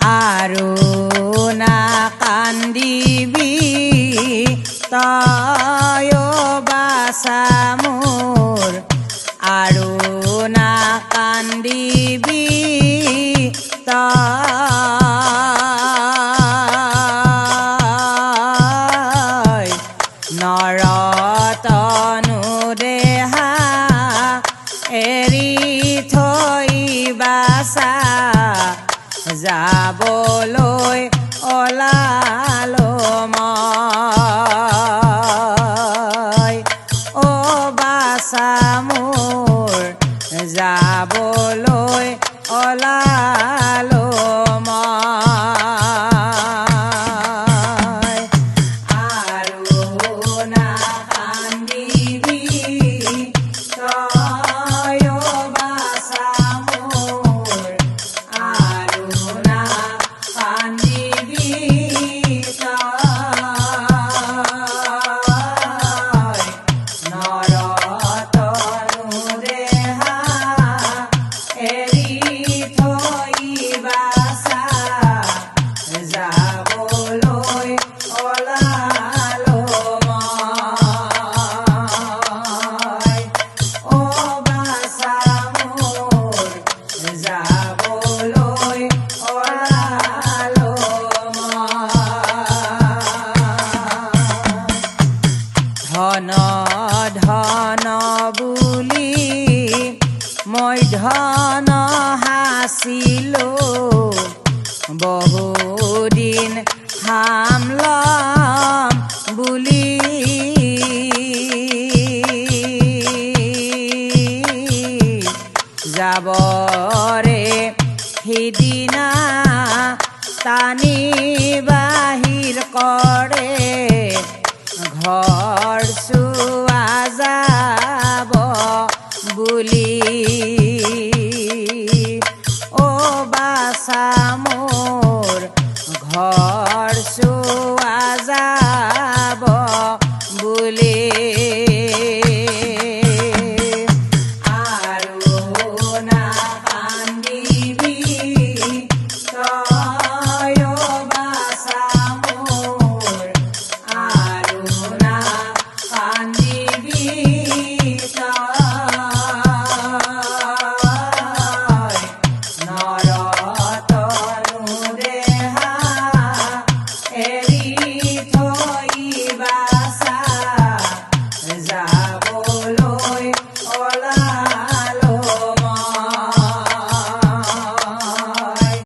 আৰু না কান্দিবি তই বাছা মোৰ আৰু না কান্দিবি তই নৰতনু দেহা এৰি থৈ বাছা যাবলৈ ওলালো মই অ বাছা মোৰ যাবলৈ ওলালো মই আৰু না কান্দিবি তই অ বাছা মোৰ আৰু না কান্দিবি তই নৰতনু দেহা এৰি থৈ বাছা যাবলৈ ওলালো মই অ বাছা মোৰ যাবলৈ ওলালো মই ধন ধন বুলি মই ধন হাচিলো বহুদিন খাম লম বুলি যাবৰে সিদিনা টানি বাহিৰ কৰে ঘৰ চোৱা যাব বুলি অ বাছা